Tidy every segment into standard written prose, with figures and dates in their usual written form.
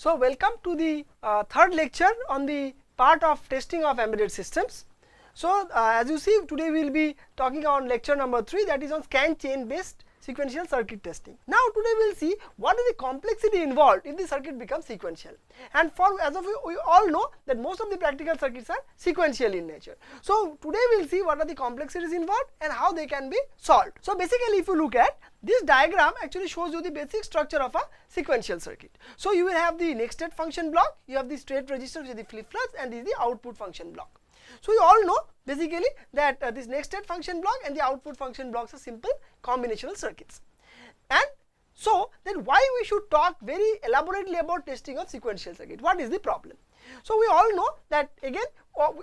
So, welcome to the third lecture on the part of testing of embedded systems. So, as you see, today we will be talking on lecture number 3, that is on scan chain based sequential circuit testing. Now, today we will see what is the complexity involved if the circuit becomes sequential, and for as of we all know that most of the practical circuits are sequential in nature. So, today we will see what are the complexities involved and how they can be solved. So, basically if you look at this diagram, actually shows you the basic structure of a sequential circuit. So, you will have the next state function block, you have the state register which is the flip flops, and this is the output function block. So, you all know basically that this next state function block and the output function blocks are simple combinational circuits. And so, then why we should talk very elaborately about testing of sequential circuit? What is the problem? So, we all know that again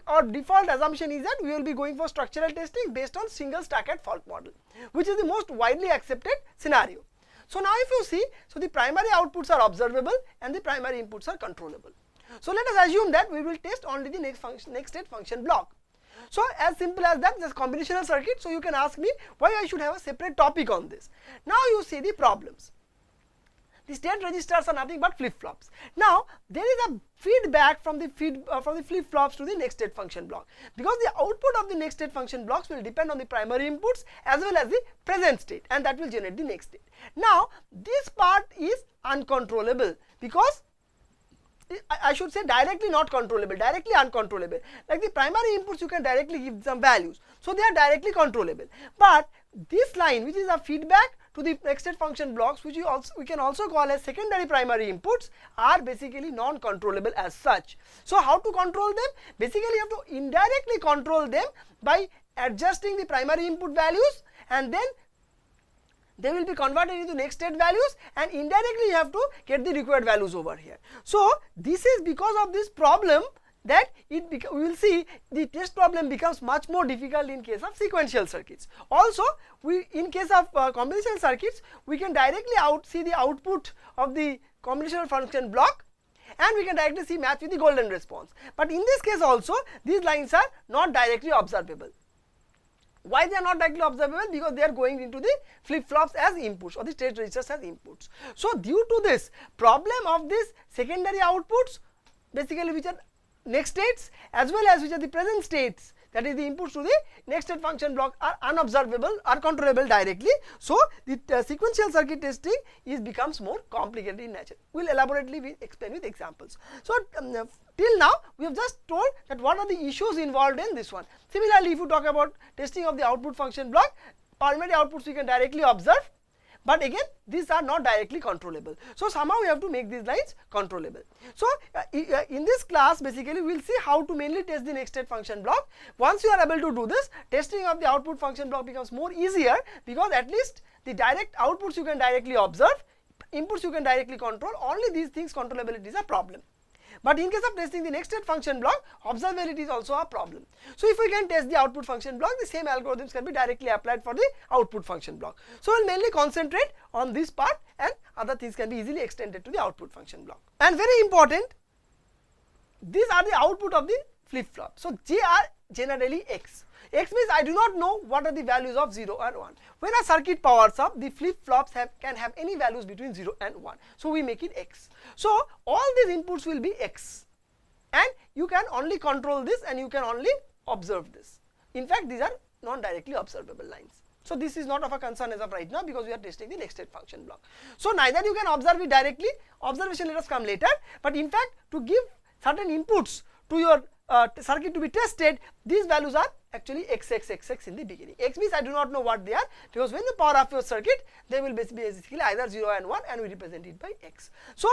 our default assumption is that we will be going for structural testing based on single stacked fault model, which is the most widely accepted scenario. So, now if you see, so the primary outputs are observable and the primary inputs are controllable. So, let us assume that we will test only the next state function block. So, as simple as that, this combinational circuit. So, you can ask me why I should have a separate topic on this. Now, you see the problems. The state registers are nothing but flip flops. Now, there is a feedback from the flip flops to the next state function block, because the output of the next state function blocks will depend on the primary inputs as well as the present state, and that will generate the next state. Now, this part is uncontrollable, because I should say directly not controllable, directly uncontrollable. Like the primary inputs, you can directly give some values, so they are directly controllable. But this line, which is a feedback to the next state function blocks, which we can also call as secondary primary inputs, are basically non-controllable as such. So, how to control them? Basically, you have to indirectly control them by adjusting the primary input values, and then they will be converted into next state values, and indirectly you have to get the required values over here. So, this is because of this problem that we will see the test problem becomes much more difficult in case of sequential circuits. Also, in case of combinational circuits, we can directly see the output of the combinational function block, and we can directly see match with the golden response. But in this case also, these lines are not directly observable. Why they are not directly observable? Because they are going into the flip flops as inputs or the state registers as inputs. So, due to this problem of this secondary outputs, basically which are next states as well as which are the present states, that is the inputs to the next state function block, are unobservable, are controllable directly. So, the sequential circuit testing becomes more complicated in nature. We will elaborately explain with examples. So, till now we have just told that what are the issues involved in this one. Similarly, if you talk about testing of the output function block, primary outputs we can directly observe, but again these are not directly controllable. So, somehow we have to make these lines controllable. So, in this class basically we will see how to mainly test the next state function block. Once you are able to do this, testing of the output function block becomes more easier, because at least the direct outputs you can directly observe, inputs you can directly control. Only these things, controllability is a problem. But in case of testing the next state function block, observability is also a problem. So, if we can test the output function block, the same algorithms can be directly applied for the output function block. So, we will mainly concentrate on this part, and other things can be easily extended to the output function block. And very important, these are the output of the flip flop. So, J are generally X. X means I do not know what are the values of 0 and 1. When a circuit powers up, the flip flops can have any values between 0 and 1. So, we make it X. So, all these inputs will be X, and you can only control this and you can only observe this. In fact, these are non-directly observable lines. So, this is not of a concern as of right now, because we are testing the next state function block. So, neither you can observe it directly, observation let us come later, but in fact to give certain inputs to your circuit to be tested, these values are actually X in the beginning. X means I do not know what they are, because when you power up your circuit, they will basically either 0 and 1, and we represent it by X. So,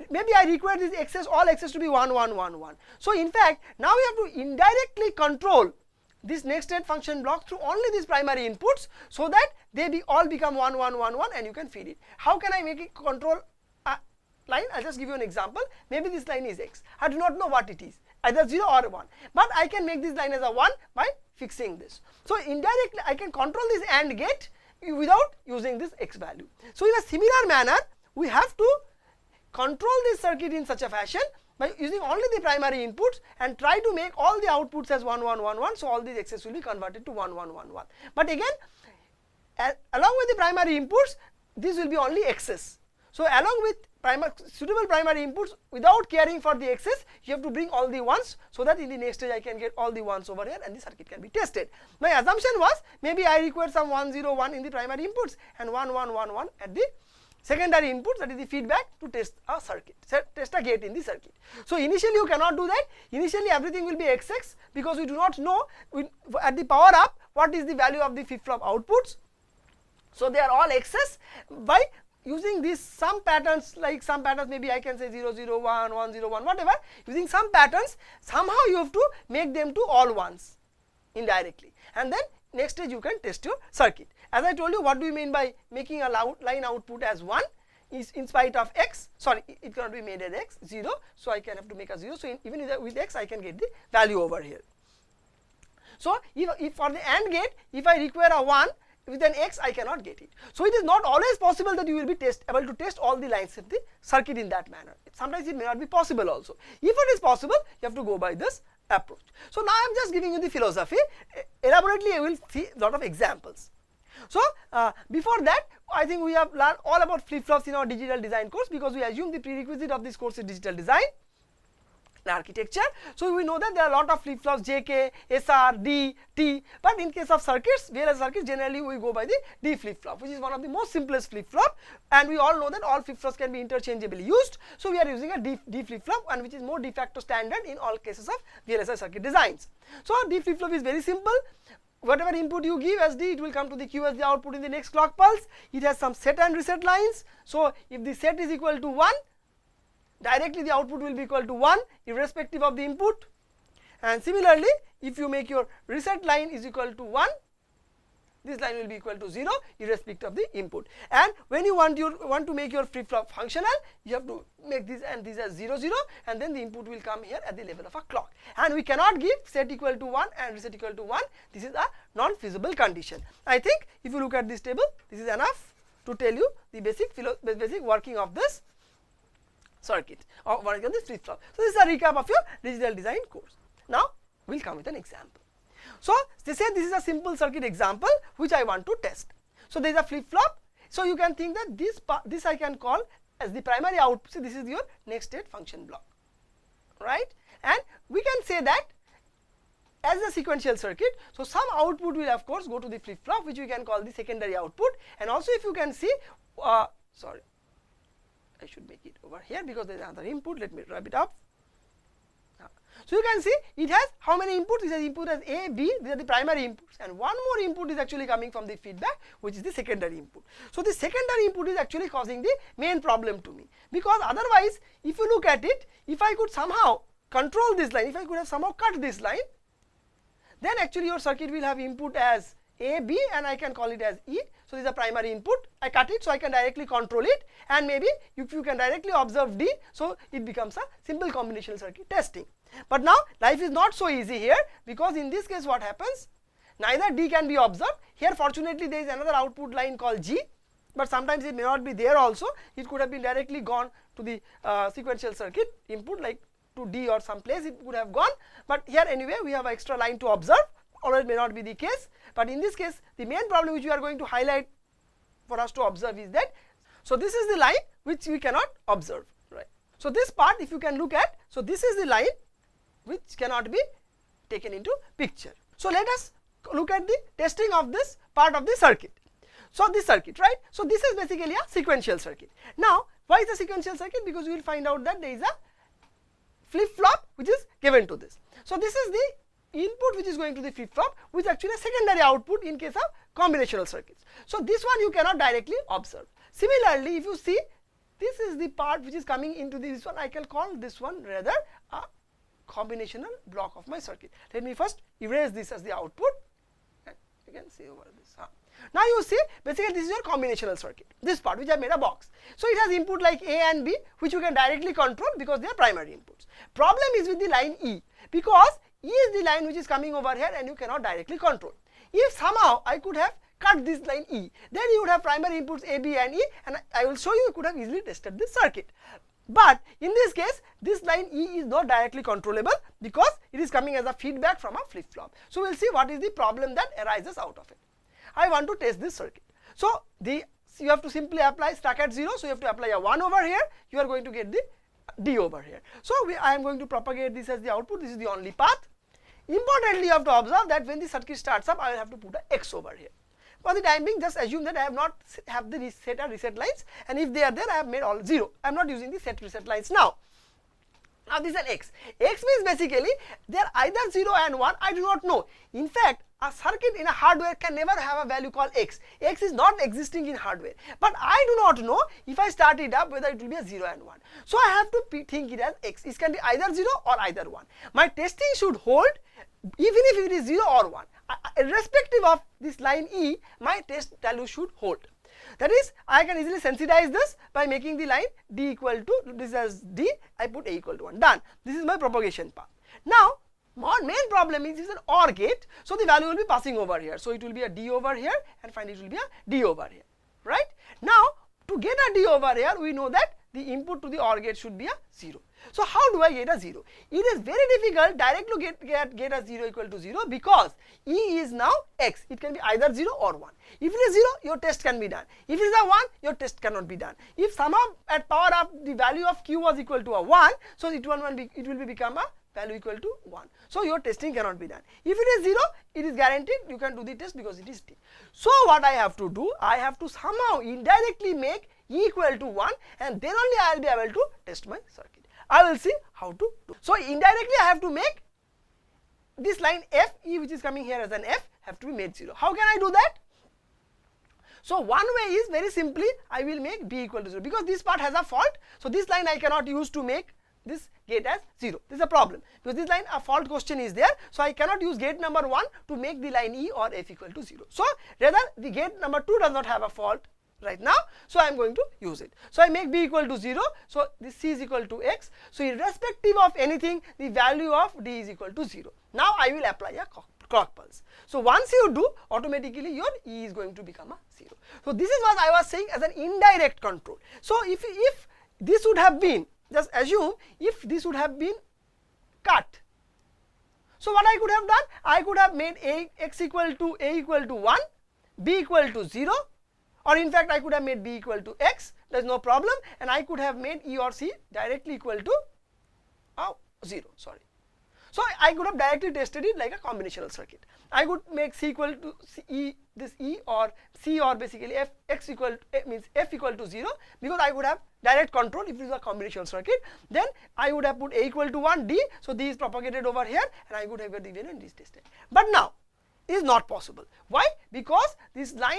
maybe I require these X's, all X's to be 1 1 1 1. So, in fact, now we have to indirectly control this next state function block through only these primary inputs, so that they all become 1 1 1 1, and you can feed it. How can I make it control line? I will just give you an example. Maybe this line is X. I do not know what it is, either 0 or 1, but I can make this line as a 1 by fixing this. So, indirectly I can control this AND gate without using this X value. So, in a similar manner, we have to control this circuit in such a fashion by using only the primary inputs and try to make all the outputs as 1 1 1 1. So, all these X's will be converted to 1 1 1 1. But again, along with the primary inputs, these will be only X's. So, along with suitable primary inputs without caring for the excess. You have to bring all the ones, so that in the next stage I can get all the ones over here and the circuit can be tested. My assumption was maybe I require some 1 0 1 in the primary inputs and 1 1 1 1 at the secondary inputs, that is the feedback, to test a circuit, test a gate in the circuit. So initially you cannot do that. Initially everything will be XX, because we do not know at the power up what is the value of the flip-flop outputs. So they are all excess. By using these some patterns, like some patterns maybe I can say 0 0 1 1 0 1, whatever, using some patterns, somehow you have to make them to all ones indirectly, and then next stage you can test your circuit. As I told you, what do you mean by making a line output as 1 is in spite of x, sorry, it cannot be made as x, 0, so I can have to make a 0, so even with x I can get the value over here. So if for the AND gate, if I require a 1 with an x, I cannot get it. So it is not always possible that you will be able to test all the lines of the circuit in that manner. Sometimes it may not be possible also. If it is possible, you have to go by this approach. So now I am just giving you the philosophy. Elaborately I will see a lot of examples. So before that, I think we have learned all about flip-flops in our digital design course, because we assume the prerequisite of this course is digital design architecture. So we know that there are a lot of flip-flops, JK, SR, D, T, but in case of circuits, VLSI circuits, generally we go by the D flip-flop, which is one of the most simplest flip-flop, and we all know that all flip-flops can be interchangeably used. So we are using a D flip-flop, and which is more de facto standard in all cases of VLSI circuit designs. So D flip-flop is very simple. Whatever input you give as D, it will come to the Q as the output in the next clock pulse. It has some set and reset lines. So if the set is equal to 1, directly the output will be equal to 1 irrespective of the input, and similarly if you make your reset line is equal to 1, this line will be equal to 0 irrespective of the input. And when you want to make your flip-flop functional, you have to make this and this as 0 0, and then the input will come here at the level of a clock, and we cannot give set equal to 1 and reset equal to 1. This is a non-feasible condition. I think if you look at this table, this is enough to tell you the basic working of this circuit or working on this flip-flop. So this is a recap of your digital design course. Now we will come with an example. So they say this is a simple circuit example which I want to test. So there is a flip-flop. So you can think that this I can call as the primary output. So this is your next state function block, right? And we can say that as a sequential circuit, so some output will of course go to the flip-flop, which we can call the secondary output. And also if you can see, sorry, I should make it over here because there is another input. Let me wrap it up. So you can see it has how many inputs? It has input as A, B, these are the primary inputs, and one more input is actually coming from the feedback, which is the secondary input. So the secondary input is actually causing the main problem to me, because otherwise if you look at it, if I could somehow control this line, if I could have somehow cut this line, then actually your circuit will have input as A, B, and I can call it as E. So this is a primary input. I cut it so I can directly control it, and maybe if you can directly observe D, so it becomes a simple combinational circuit testing. But now life is not so easy here, because in this case what happens, neither D can be observed. Here fortunately there is another output line called G, but sometimes it may not be there also. It could have been directly gone to the sequential circuit input, like to D or some place it would have gone, but here anyway we have an extra line to observe, or it may not be the case. But in this case the main problem which we are going to highlight for us to observe is that, so this is the line which we cannot observe, right? So this part if you can look at, so this is the line which cannot be taken into picture. So let us look at the testing of this part of the circuit. So this circuit, right? So this is basically a sequential circuit. Now why is a sequential circuit? Because we will find out that there is a flip-flop which is given to this. So this is the input which is going to the flip-flop, which is actually a secondary output in case of combinational circuits. So this one you cannot directly observe. Similarly, if you see, this is the part which is coming into this one, I can call this one rather a combinational block of my circuit. Let me first erase this as the output, and you can see over this. Now you see basically this is your combinational circuit, this part which I made a box. So it has input like A and B, which you can directly control because they are primary inputs. Problem is with the line E, because E is the line which is coming over here and you cannot directly control. If somehow I could have cut this line E, then you would have primary inputs A, B and E, and I will show you could have easily tested this circuit. But in this case, this line E is not directly controllable because it is coming as a feedback from a flip-flop. So we will see what is the problem that arises out of it. I want to test this circuit. So the you have to simply apply stuck at 0. So you have to apply a 1 over here. You are going to get the D over here. So I am going to propagate this as the output. This is the only path. Importantly, you have to observe that when the circuit starts up, I will have to put a X over here. For the time being, just assume that I have not have the set and reset lines, and if they are there, I have made all 0. I am not using the set reset lines now. Now this is an X. X means basically they are either 0 and 1. I do not know. In fact, a circuit in a hardware can never have a value called X. X is not existing in hardware. But I do not know if I start it up whether it will be a 0 and 1. So I have to think it as X. It can be either 0 or either 1. My testing should hold even if it is 0 or 1. Irrespective of this line E, my test value should hold. That is, I can easily sensitize this by making the line D equal to, this as D, I put A equal to 1. Done. This is my propagation path. Now, my main problem is an OR gate, so the value will be passing over here. So it will be a D over here, and finally it will be a D over here, right? Now, to get a D over here, we know that the input to the OR gate should be a 0. So how do I get a 0? It is very difficult directly to get a 0 equal to 0 because E is now X. It can be either 0 or 1. If it is 0, your test can be done. If it is a 1, your test cannot be done. If somehow at power up the value of Q was equal to a 1, so it will become a value equal to 1. So your testing cannot be done. If it is 0, it is guaranteed you can do the test because it is T. So what I have to do, I have to somehow indirectly make E equal to 1, and then only I will be able to test my circuit. I will see how to do. So indirectly I have to make this line F, E which is coming here as an F, have to be made 0. How can I do that? So one way is very simply I will make B equal to 0 because this part has a fault. So this line I cannot use to make this gate as 0. This is a problem because this line a fault question is there. So I cannot use gate number 1 to make the line E or F equal to 0. So rather the gate number 2 does not have a fault right now, so I am going to use it. So I make B equal to 0, so this C is equal to X. So irrespective of anything, the value of D is equal to 0. Now I will apply a clock pulse. So once you do, automatically your E is going to become a 0. So this is what I was saying as an indirect control. So if this would have been, just assume if this would have been cut. So what I could have done, I could have made X equal to A equal to 1, B equal to 0, or in fact I could have made B equal to X, there is no problem, and I could have made E or C directly equal to 0, sorry. So I could have directly tested it like a combinational circuit. I could make C equal to this E or C or basically F, X equal to, means F equal to 0 because I would have direct control if it is a combinational circuit. Then I would have put A equal to 1, D, so D is propagated over here and I would have got the value and D is tested. But now it is not possible. Why? Because this line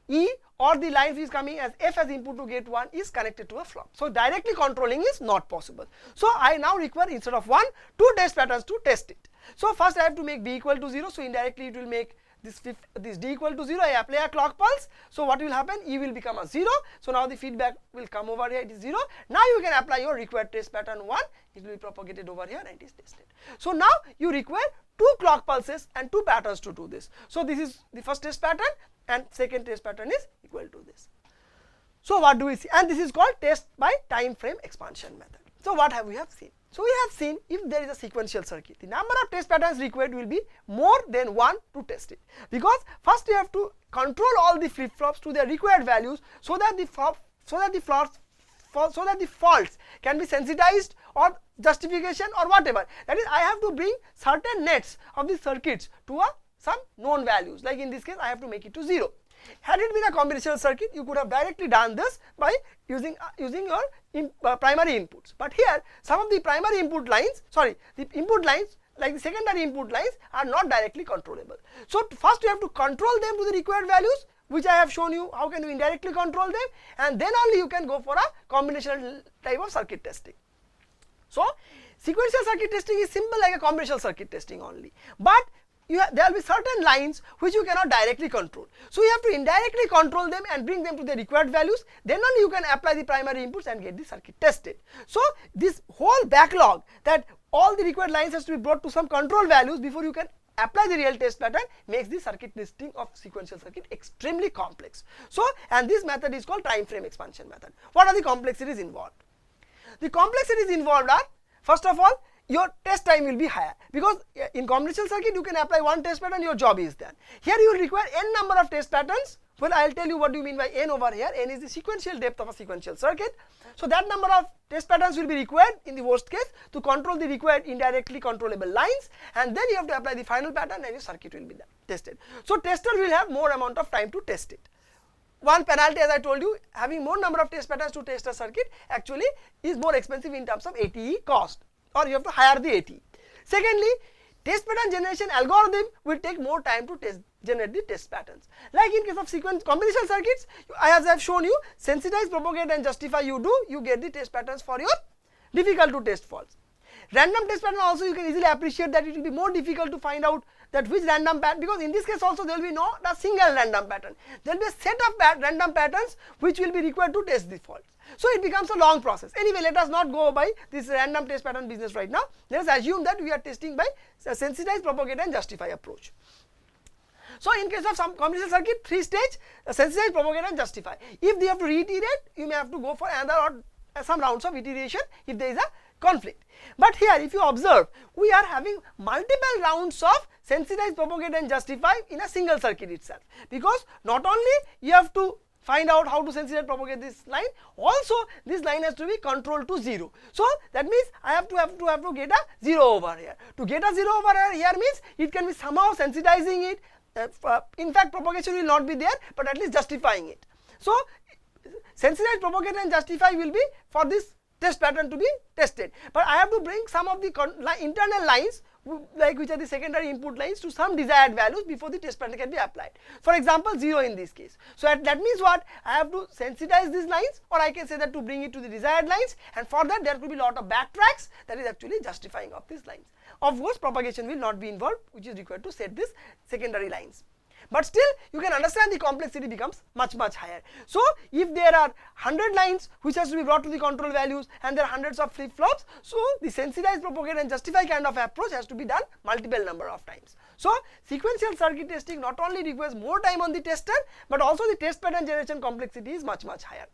E or the line which is coming as F as input to gate 1 is connected to a flop. So directly controlling is not possible. So I now require instead of 1, 2 test patterns to test it. So first I have to make B equal to 0. So indirectly it will make this D equal to 0. I apply a clock pulse. So what will happen? E will become a 0. So now the feedback will come over here. It is 0. Now you can apply your required test pattern 1. It will be propagated over here and it is tested. So now you require 2 clock pulses and 2 patterns to do this. So this is the first test pattern and second test pattern is equal to this. So what do we see? And this is called test by time frame expansion method. So what have we seen? So we have seen if there is a sequential circuit, the number of test patterns required will be more than 1 to test it. Because first you have to control all the flip flops to their required values so that the faults can be sensitized or justification or whatever. That is, I have to bring certain nets of the circuits to some known values. Like in this case, I have to make it to 0. Had it been a combinational circuit, you could have directly done this by using your primary inputs. But here, some of the primary input lines, the input lines like the secondary input lines are not directly controllable. So first you have to control them to the required values, which I have shown you how can you indirectly control them, and then only you can go for a combinational type of circuit testing. So sequential circuit testing is simple like a combinational circuit testing only, but there will be certain lines which you cannot directly control. So you have to indirectly control them and bring them to the required values. Then only you can apply the primary inputs and get the circuit tested. So this whole backlog that all the required lines has to be brought to some control values before you can apply the real test pattern makes the circuit testing of sequential circuit extremely complex. So, and this method is called time frame expansion method. What are the complexities involved? The complexities involved are, first of all, your test time will be higher, because in combinational circuit you can apply one test pattern, your job is done. Here you will require n number of test patterns. Well, I will tell you what do you mean by n over here. N is the sequential depth of a sequential circuit. So that number of test patterns will be required in the worst case to control the required indirectly controllable lines, and then you have to apply the final pattern and your circuit will be tested. So tester will have more amount of time to test it. One penalty, as I told you, having more number of test patterns to test a circuit actually is more expensive in terms of ATE cost, or you have to hire the ATE. Secondly, test pattern generation algorithm will take more time to generate the test patterns. Like in case of combinational circuits, as I have shown you, sensitize, propagate and justify you get the test patterns for your difficult to test faults. Random test pattern also you can easily appreciate that it will be more difficult to find out that which random pattern, because in this case also there will be not a single random pattern. There will be a set of random patterns which will be required to test the faults. So it becomes a long process. Anyway, let us not go by this random test pattern business right now. Let us assume that we are testing by sensitize, propagate and justify approach. So in case of some combinational circuit, 3 stage, sensitize, propagate and justify. If they have to reiterate, you may have to go for another or some rounds of iteration if there is a conflict. But here if you observe, we are having multiple rounds of sensitize, propagate and justify in a single circuit itself, because not only you have to find out how to sensitize, propagate this line, also this line has to be controlled to 0. So that means I have to get a 0 over here. To get a 0 over here means it can be somehow sensitizing it. In fact, propagation will not be there, but at least justifying it. So sensitize, propagate and justify will be for this test pattern to be tested, but I have to bring some of the internal lines like which are the secondary input lines to some desired values before the test pattern can be applied. For example, 0 in this case. So that means what? I have to sensitize these lines, or I can say that to bring it to the desired lines, and for that there could be a lot of backtracks that is actually justifying of these lines. Of course, propagation will not be involved, which is required to set these secondary lines. But still you can understand the complexity becomes much higher. So if there are 100 lines which has to be brought to the control values and there are hundreds of flip-flops, so the sensitize, propagate and justify kind of approach has to be done multiple number of times. So sequential circuit testing not only requires more time on the tester, but also the test pattern generation complexity is much higher.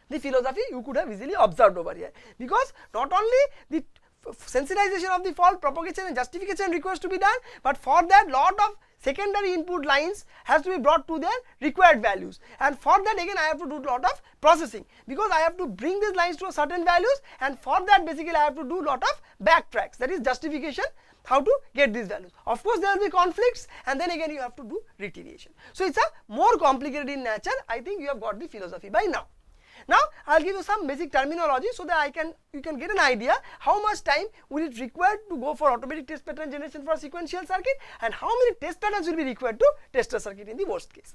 The philosophy you could have easily observed over here, because not only the sensitization of the fault, propagation and justification requires to be done, but for that lot of secondary input lines has to be brought to their required values, and for that again I have to do a lot of processing, because I have to bring these lines to a certain values, and for that basically I have to do a lot of backtracks, that is justification, how to get these values. Of course there will be conflicts, and then again you have to do reiteration. So it's a more complicated in nature. I think you have got the philosophy by now. Now I will give you some basic terminology so that you can get an idea how much time will it require to go for automatic test pattern generation for a sequential circuit, and how many test patterns will be required to test a circuit in the worst case.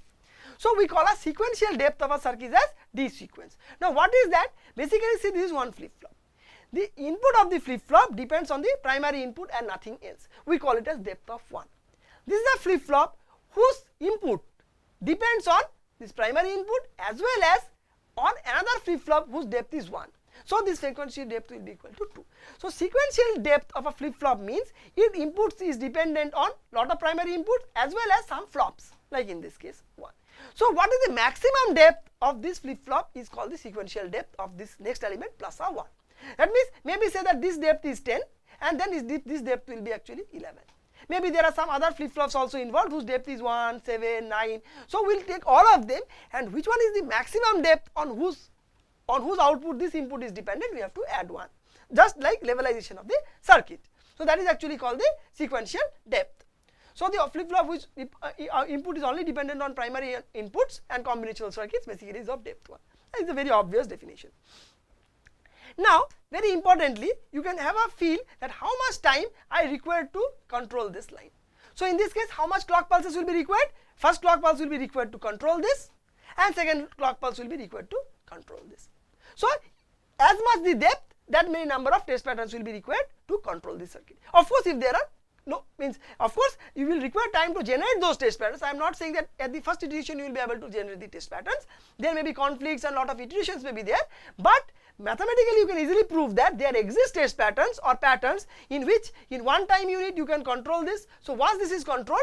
So we call a sequential depth of a circuit as D sequence. Now what is that? Basically, see, this is one flip-flop. The input of the flip-flop depends on the primary input and nothing else. We call it as depth of 1. This is a flip-flop whose input depends on this primary input as well as on another flip-flop whose depth is 1. So this sequential depth will be equal to 2. So sequential depth of a flip-flop means its inputs is dependent on lot of primary inputs as well as some flops, like in this case 1. So what is the maximum depth of this flip-flop is called the sequential depth of this next element plus a 1. That means maybe say that this depth is 10 and then this depth will be actually 11. Maybe there are some other flip-flops also involved whose depth is 1, 7, 9. So we will take all of them, and which one is the maximum depth on whose output this input is dependent, we have to add 1, just like levelization of the circuit. So that is actually called the sequential depth. So the flip-flop which input is only dependent on primary inputs and combinational circuits basically is of depth 1. That is a very obvious definition. Now very importantly, you can have a feel that how much time I require to control this line. So in this case, how much clock pulses will be required? First clock pulse will be required to control this, and second clock pulse will be required to control this. So as much the depth, that many number of test patterns will be required to control this circuit. Of course, if there are of course you will require time to generate those test patterns. I am not saying that at the first iteration you will be able to generate the test patterns. There may be conflicts and lot of iterations may be there, but mathematically you can easily prove that there exist test patterns or patterns in which in one time unit you can control this. So once this is controlled,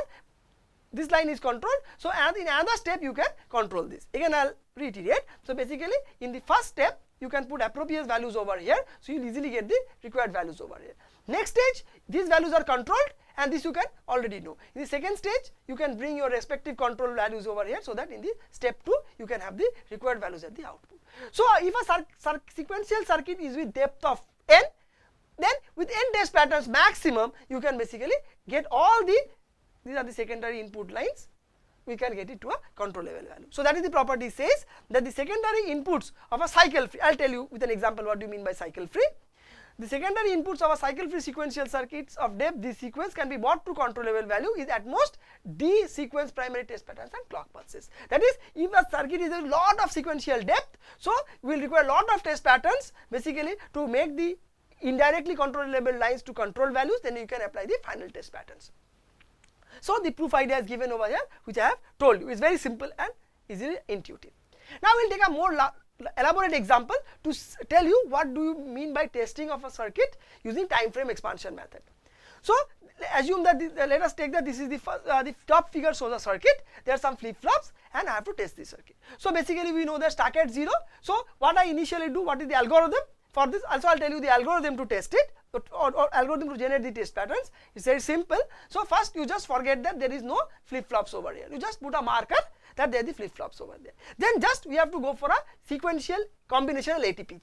this line is controlled, so in another step you can control this. Again I will reiterate. So basically in the first step you can put appropriate values over here, so you'll easily get the required values over here. Next stage, these values are controlled, and this you can already know. In the second stage, you can bring your respective control values over here, so that in the step 2 you can have the required values at the output. So if a sequential circuit is with depth of n, then with n test patterns maximum, you can basically get all these are the secondary input lines, we can get it to a control level value. So that is the property says that the secondary inputs of a cycle free, I will tell you with an example what do you mean by cycle free. The secondary inputs of a cycle free sequential circuits of depth this sequence can be brought to control level value is at most d sequence primary test patterns and clock pulses. That is, if a circuit is a lot of sequential depth, so we will require a lot of test patterns basically to make the indirectly controllable lines to control values, then you can apply the final test patterns. So the proof idea is given over here, which I have told you. It's very simple and easily intuitive. Now we'll take a more elaborate example to tell you what do you mean by testing of a circuit using time frame expansion method. So assume that let us take that this is the first, the top figure shows a circuit. There are some flip flops, and I have to test the circuit. So basically we know that start at 0. So what I initially do, what is the algorithm for this? Also I'll tell you the algorithm to test it, or algorithm to generate the test patterns. It's very simple. So first you just forget that there is no flip flops over here. You just put a marker that there are the flip flops over there. Then just we have to go for a sequential combinational ATPG.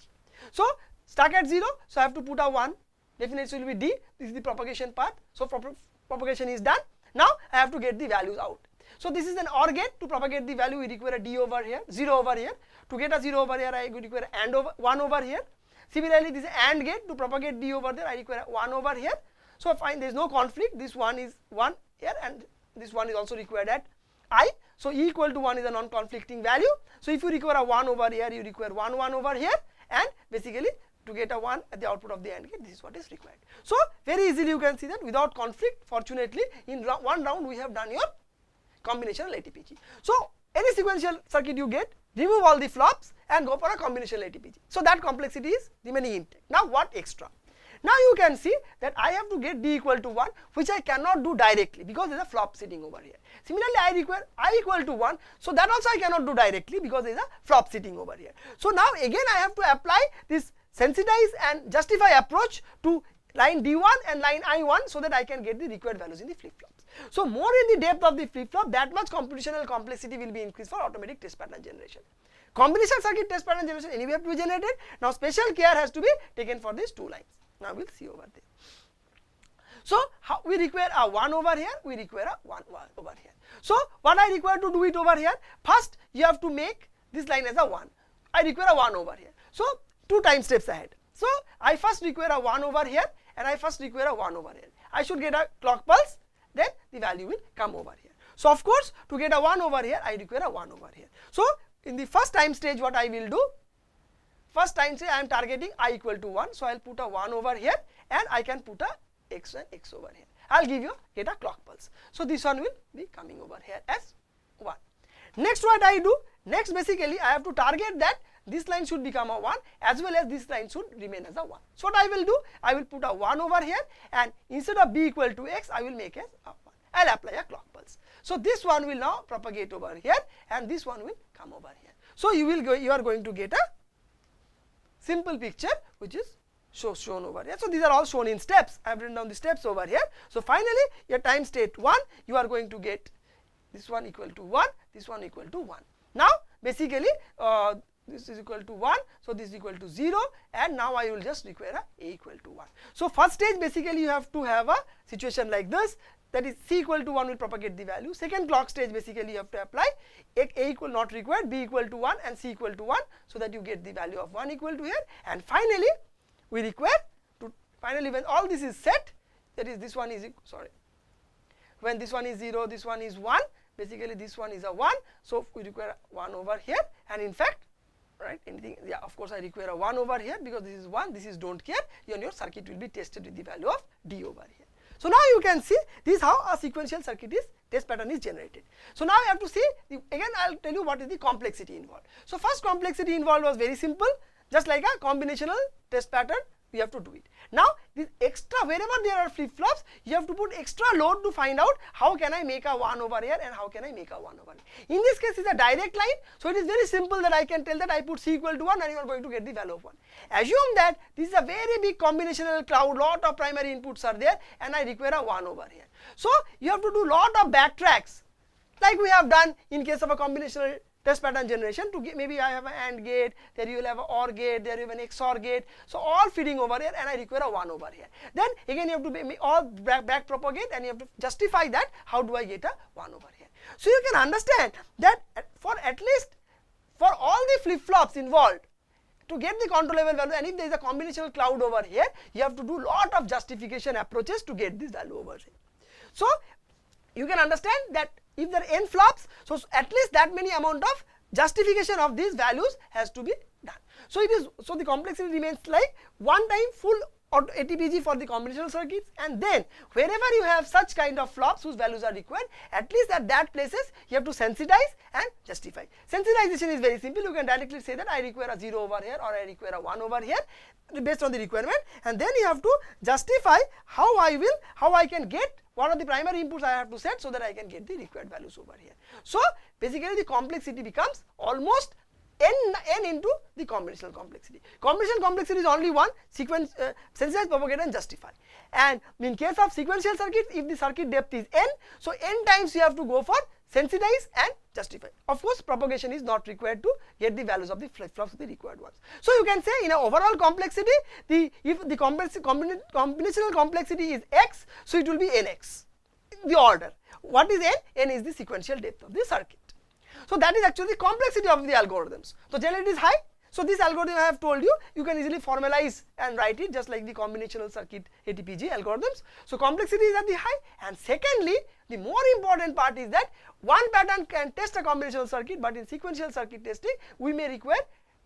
So start at 0. So I have to put a 1. Definition will be D. This is the propagation part. So propagation is done. Now I have to get the values out. So this is an OR gate. To propagate the value, we require a D over here, 0 over here. To get a 0 over here, I require AND over 1 over here. Similarly, this is AND gate. To propagate D over there, I require 1 over here. So fine, there is no conflict. This one is 1 here, and this one is also required at I. So E equal to 1 is a non-conflicting value. So if you require a 1 over here, you require 1 1 over here, and basically to get a 1 at the output of the AND gate, this is what is required. So very easily you can see that without conflict, fortunately in one round we have done your combinational ATPG. So any sequential circuit you get, remove all the flops and go for a combinational ATPG. So that complexity is remaining intact. Now what extra? Now you can see that I have to get D equal to 1, which I cannot do directly because there is a flop sitting over here. Similarly, I require I equal to 1, so that also I cannot do directly because there is a flop sitting over here. So now again I have to apply this sensitize and justify approach to line D1 and line I1 so that I can get the required values in the flip flops. So more in the depth of the flip flop, that much computational complexity will be increased for automatic test pattern generation. Combinational circuit test pattern generation anyway have to be generated. Now special care has to be taken for these two lines. Now we'll see over there. So how we require a 1 over here, we require a 1 over here. So what I require to do it over here, first you have to make this line as a 1. I require a 1 over here. So 2 time steps ahead. So I first require a 1 over here, and I first require a 1 over here. I should get a clock pulse, then the value will come over here. So of course to get a 1 over here, I require a 1 over here. So in the first time stage what I will do, first time stage I am targeting I equal to 1. So I will put a 1 over here, and I can put a x and x over here. I will get a clock pulse. So this one will be coming over here as 1. Next what I do, next basically I have to target that this line should become a 1 as well as this line should remain as a 1. So what I will do, I will put a 1 over here, and instead of b equal to x, I will make as a 1. I will apply a clock pulse. So this one will now propagate over here, and this one will come over here. So you are going to get a simple picture which is shown over here. So these are all shown in steps. I have written down the steps over here. So finally your time state 1, you are going to get this one equal to 1, this one equal to 1. Now basically this is equal to 1, so this is equal to 0, and now I will just require a equal to 1. So first stage basically you have to have a situation like this, that is c equal to 1 will propagate the value. Second clock stage basically you have to apply a equal not required, b equal to 1 and c equal to 1, so that you get the value of 1 equal to here, and finally we require to when all this is set, that is this one is when this one is 0, this one is 1, basically this one is a 1, so we require 1 over here, and in fact anything, of course I require a 1 over here because this is 1, this is don't care, and your circuit will be tested with the value of D over here. So now you can see this is how a sequential circuit test pattern is generated. So now you have to see, again I will tell you what is the complexity involved. So first complexity involved was very simple, just like a combinational test pattern you have to do it. Now this extra, wherever there are flip-flops, you have to put extra load to find out how can I make a 1 over here and how can I make a 1 over here. In this case it's a direct line, so it is very simple that I can tell that I put c equal to 1 and you are going to get the value of 1. Assume that this is a very big combinational cloud, lot of primary inputs are there and I require a 1 over here. So you have to do lot of backtracks like we have done in case of a combinational test pattern generation to get, maybe I have an AND gate, there you will have an OR gate, there you have an XOR gate, so all feeding over here and I require a 1 over here. Then again you have to all back propagate and you have to justify that how do I get a 1 over here. So you can understand that for at least for all the flip-flops involved to get the controllable value, and if there is a combinational cloud over here, you have to do lot of justification approaches to get this value over here. So you can understand that if there are n flops, so at least that many amount of justification of these values has to be done. So it is, so the complexity remains like one time full ATPG for the combinational circuits, and then wherever you have such kind of flops whose values are required, at least at that places you have to sensitize and justify. Sensitization is very simple. You can directly say that I require a 0 over here or I require a 1 over here based on the requirement, and then you have to justify how I can get what are the primary inputs I have to set so that I can get the required values over here. So basically the complexity becomes almost n into the combinational complexity. Combinational complexity is only one: sequence, sensitize, propagate and justify. And in case of sequential circuits, if the circuit depth is n, so n times you have to go for sensitize and justify. Of course, propagation is not required to get the values of the flip-flops, the required ones. So you can say in an overall complexity, if the combinational complexity is x, so it will be nx, the order. What is n? N is the sequential depth of the circuit. So that is actually the complexity of the algorithms. So generally it is high. So this algorithm I have told you, you can easily formalize and write it just like the combinational circuit ATPG algorithms. So complexity is at the high, and secondly, the more important part is that one pattern can test a combinational circuit, but in sequential circuit testing, we may require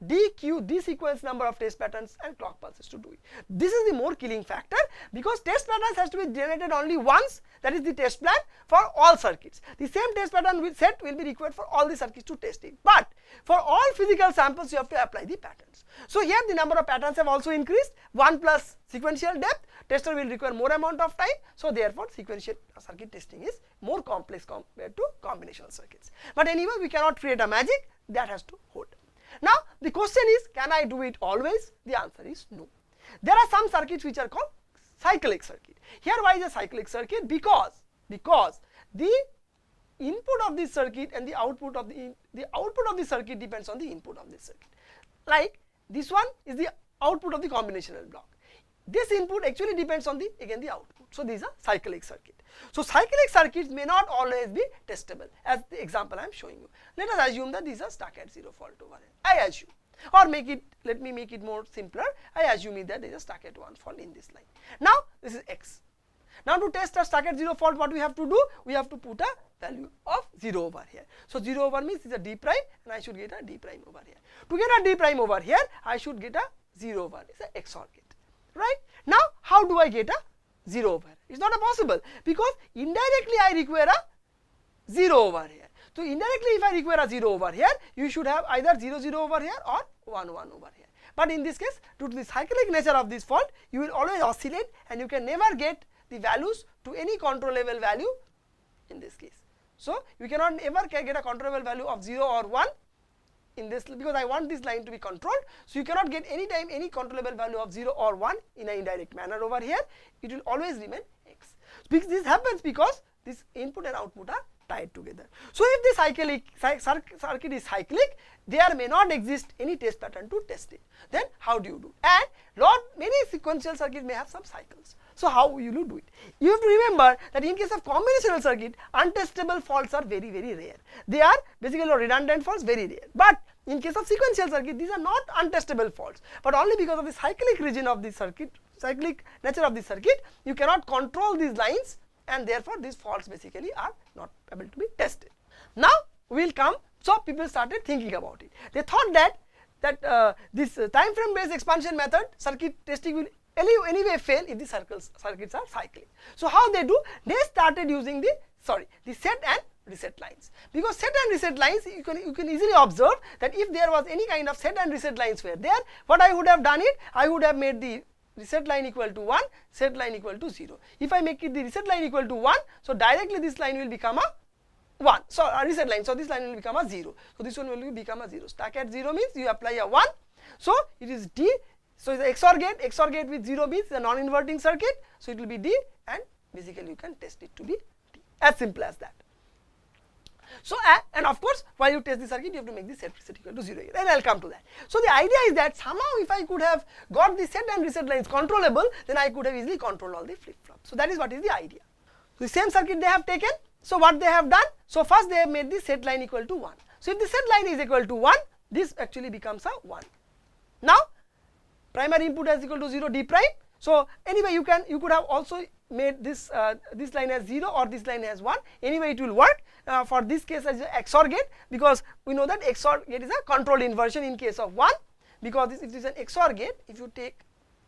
desequence number of test patterns and clock pulses to do it. This is the more killing factor, because test patterns has to be generated only once, that is the test plan for all circuits. The same test pattern set will be required for all the circuits to test it, but for all physical samples you have to apply the patterns. So here the number of patterns have also increased, 1 plus sequential depth, tester will require more amount of time, so therefore sequential circuit testing is more complex compared to combinational circuits. But anyway, we cannot create a magic, that has to hold. Now the question is, can I do it always? The answer is no. There are some circuits which are called cyclic circuit. Here why is a cyclic circuit? Because the input of this circuit and the output of the circuit depends on the input of this circuit. Like this one is the output of the combinational block. This input actually depends on the output. So these are cyclic circuit. So cyclic circuits may not always be testable, as the example I am showing you. Let us assume that these are stuck at 0 fault over here. I assume, or let me make it more simpler. I assume that they are stuck at 1 fault in this line. Now this is x. Now to test a stuck at 0 fault, what we have to do? We have to put a value of 0 over here. So 0 over means is a d prime, and I should get a d prime over here. To get a d prime over here, I should get a 0 over. It's a XOR gate. Right? Now how do I get a 0 over here? It's not possible, because indirectly I require a 0 over here. So indirectly if I require a 0 over here, you should have either 0 0 over here or 1 1 over here. But in this case, due to the cyclic nature of this fault, you will always oscillate and you can never get the values to any controllable value in this case. So you cannot ever get a controllable value of 0 or 1 in this, because I want this line to be controlled. So you cannot get any time any controllable value of 0 or 1 in an indirect manner over here. It will always remain x. This happens because this input and output are tied together. So if the circuit is cyclic, there may not exist any test pattern to test it. Then how do you do? And many sequential circuits may have some cycles. So how will you do it? You have to remember that in case of combinational circuit, untestable faults are very, very rare. They are basically redundant faults, very rare. But in case of sequential circuit, these are not untestable faults, but only because of the cyclic region of the circuit, cyclic nature of the circuit, you cannot control these lines, and therefore these faults basically are not able to be tested. Now we will come. So people started thinking about it. They thought that this time frame based expansion method circuit testing will anyway fail if the circuits are cyclic. So how they do? They started using the set and reset lines, because set and reset lines you can easily observe that if there was any kind of set and reset lines were there, what I would have done it, I would have made the reset line equal to 1, set line equal to 0. If I make it the reset line equal to 1, so directly this line will become a 1. So reset line, so this line will become a 0. So this one will become a 0. Stack at 0 means you apply a 1. So it is D. So the XOR gate with 0 means the non-inverting circuit. So it will be D, and basically you can test it to be D. As simple as that. So and of course, while you test the circuit, you have to make the set reset equal to 0 here, and I will come to that. So the idea is that somehow if I could have got the set and reset lines controllable, then I could have easily controlled all the flip-flops. So that is what is the idea. So the same circuit they have taken. So what they have done? So first they have made the set line equal to 1. So if the set line is equal to 1, this actually becomes a 1. Now primary input is equal to 0 D prime. So anyway you could have also made this this line as 0 or this line as 1. Anyway it will work. For this case as XOR gate, because we know that XOR gate is a controlled inversion in case of 1, because if this is an XOR gate, if you take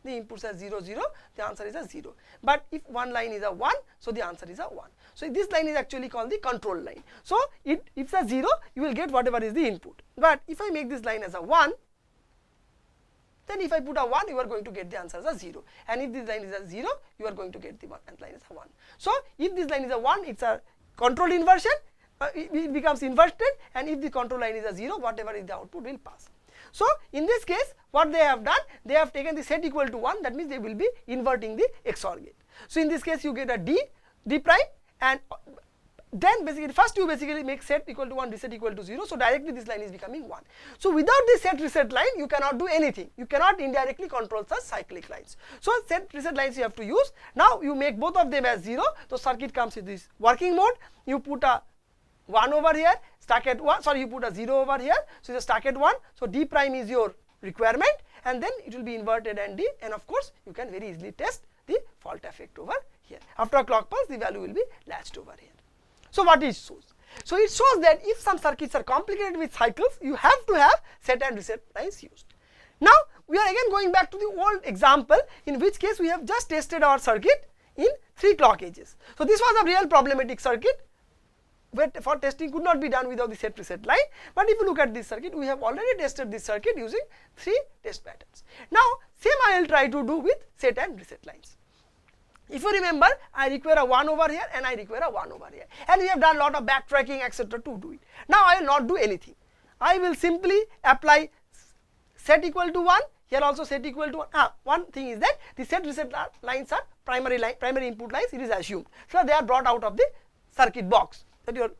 the inputs as 0 0, the answer is a 0. But if one line is a 1, so the answer is a 1. So this line is actually called the control line. So if it's a 0, you will get whatever is the input. But if I make this line as a 1, then if I put a 1, you are going to get the answer as a 0. And if this line is a 0, you are going to get the line as a 1. So if this line is a 1, it's a controlled inversion, it becomes inverted, and if the control line is a 0, whatever is the output will pass. So in this case, what they have done, they have taken the set equal to 1, that means they will be inverting the XOR gate. So in this case you get a D prime, and then basically first you basically make set equal to 1, reset equal to 0, so directly this line is becoming 1. So without this set reset line you cannot do anything, you cannot indirectly control such cyclic lines. So set reset lines you have to use. Now you make both of them as 0, so circuit comes with this working mode, you put a 1 over here, stack at 1, sorry you put a 0 over here, so you stack at 1, so D prime is your requirement, and then it will be inverted and D, and of course you can very easily test the fault effect over here. After a clock pulse the value will be latched over here. So what it shows? So it shows that if some circuits are complicated with cycles, you have to have set and reset lines used. Now we are again going back to the old example, in which case we have just tested our circuit in 3 clock edges. So this was a real problematic circuit, where for testing could not be done without the set reset line. But if you look at this circuit, we have already tested this circuit using 3 test patterns. Now same I will try to do with set and reset lines. If you remember, I require a 1 over here and I require a 1 over here, and we have done a lot of backtracking etc. to do it. Now I will not do anything. I will simply apply set equal to 1, here also set equal to 1. One thing is that the set reset lines are primary input lines, it is assumed. So they are brought out of the circuit box, that your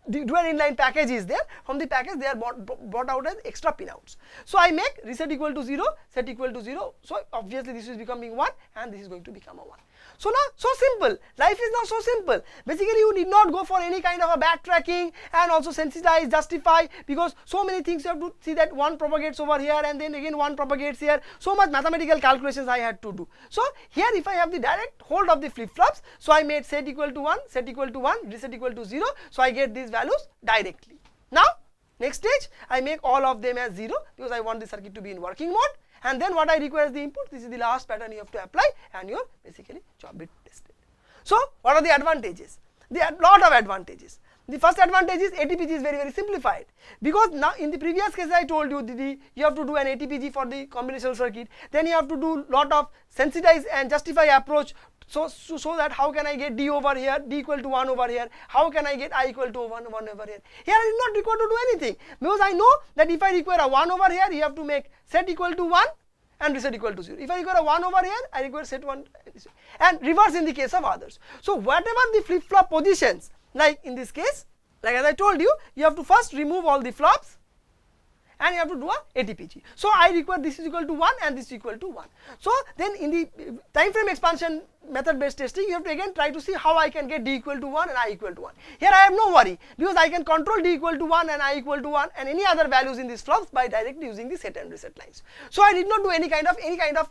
dual inline package is there. From the package they are brought out as extra pinouts. So I make reset equal to 0, set equal to 0. So obviously this is becoming 1 and this is going to become a 1. So now, so simple, life is now so simple. Basically you need not go for any kind of a backtracking and also sensitize, justify, because so many things you have to see that 1 propagates over here and then again 1 propagates here. So much mathematical calculations I had to do. So here if I have the direct hold of the flip-flops, so I made set equal to 1, set equal to 1, reset equal to 0. So I get these values directly. Now next stage I make all of them as 0, because I want the circuit to be in working mode. And then what I require is the input. This is the last pattern you have to apply, and your basically job bit tested. So what are the advantages? There are a lot of advantages. The first advantage is ATPG is very simplified, because now in the previous case I told you you have to do an ATPG for the combinational circuit, then you have to do lot of sensitize and justify approach. So that how can I get D over here, D equal to 1 over here, how can I get I equal to 1 over here. Here I did not require to do anything, because I know that if I require a 1 over here, you have to make set equal to 1 and reset equal to 0. If I require a 1 over here, I require set 1 and reverse in the case of others. So whatever the flip-flop positions, like in this case, like as I told you, you have to first remove all the flops and you have to do a ATPG. So I require this is equal to 1 and this is equal to 1. So then in the time frame expansion method based testing, you have to again try to see how I can get D equal to 1 and I equal to 1. Here I have no worry, because I can control D equal to 1 and I equal to 1 and any other values in these flops by directly using the set and reset lines. So I did not do any kind of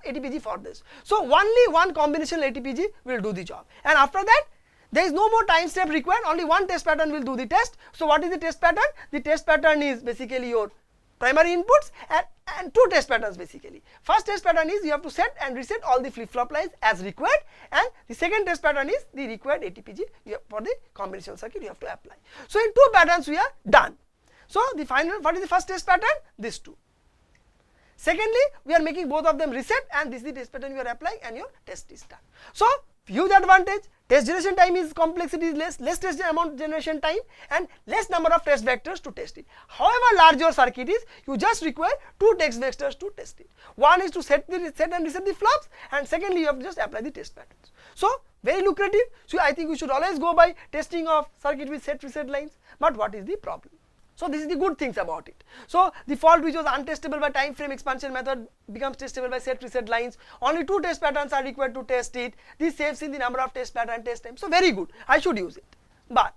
ATPG for this. So only one combinational ATPG will do the job, and after that there is no more time step required, only one test pattern will do the test. So what is the test pattern? The test pattern is basically your primary inputs and 2 test patterns basically. First test pattern is you have to set and reset all the flip-flop lines as required, and the second test pattern is the required ATPG for the combinational circuit you have to apply. So in 2 patterns we are done. So the final, what is the first test pattern? This 2. Secondly, we are making both of them reset, and this is the test pattern you are applying, and your test is done. So huge advantage. Test generation time is complexity is less test amount generation time, and less number of test vectors to test it. However large your circuit is, you just require 2 test vectors to test it. One is to set and reset the flops, and secondly you have to just apply the test patterns. So very lucrative. So I think we should always go by testing of circuit with set reset lines. But what is the problem? So this is the good things about it. So the fault which was untestable by time frame expansion method becomes testable by set reset lines. Only 2 test patterns are required to test it. This saves in the number of test pattern test time. So very good. I should use it. But,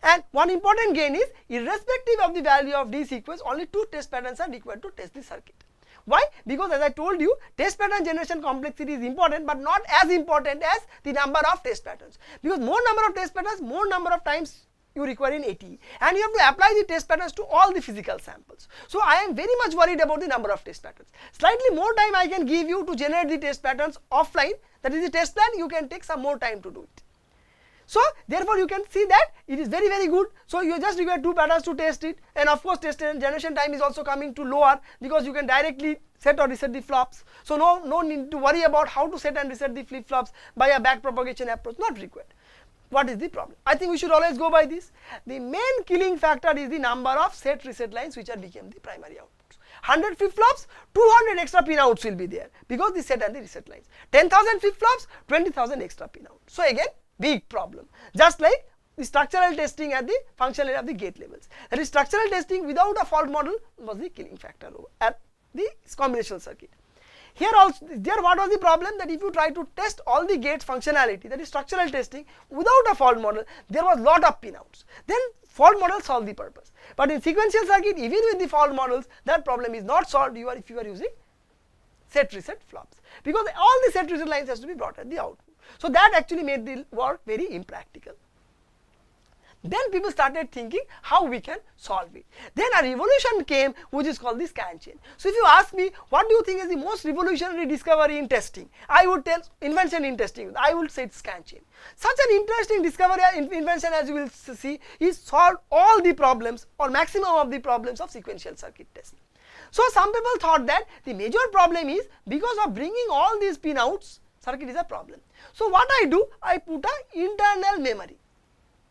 and one important gain is, irrespective of the value of D sequence, only 2 test patterns are required to test the circuit. Why? Because as I told you, test pattern generation complexity is important, but not as important as the number of test patterns. Because more number of test patterns, more number of times you require in ATE, and you have to apply the test patterns to all the physical samples. So I am very much worried about the number of test patterns. Slightly more time I can give you to generate the test patterns offline, that is the test plan, you can take some more time to do it. So therefore you can see that it is very, very good. So you just require 2 patterns to test it, and of course test generation time is also coming to lower, because you can directly set or reset the flops. So no need to worry about how to set and reset the flip flops by a back propagation approach, not required. What is the problem? I think we should always go by this. The main killing factor is the number of set reset lines which are become the primary outputs. 100 flip flops, 200 extra pin outs will be there, because the set and the reset lines. 10,000 flip flops, 20,000 extra pin outs. So again, big problem. Just like the structural testing at the functional layer of the gate levels. That is, structural testing without a fault model was the killing factor at the combinational circuit. Here also, there what was the problem? That if you try to test all the gates functionality, that is structural testing, without a fault model, there was lot of pinouts. Then fault model solved the purpose. But in sequential circuit, even with the fault models, that problem is not solved if you are using set reset flops, because all the set reset lines has to be brought at the output. So that actually made the work very impractical. Then people started thinking how we can solve it. Then a revolution came, which is called the scan chain. So if you ask me, what do you think is the most revolutionary discovery in testing? I would tell invention in testing. I would say it's scan chain. Such an interesting discovery, invention, as you will see, is solve all the problems or maximum of the problems of sequential circuit testing. So some people thought that the major problem is because of bringing all these pinouts, circuit is a problem. So what I do, I put an internal memory.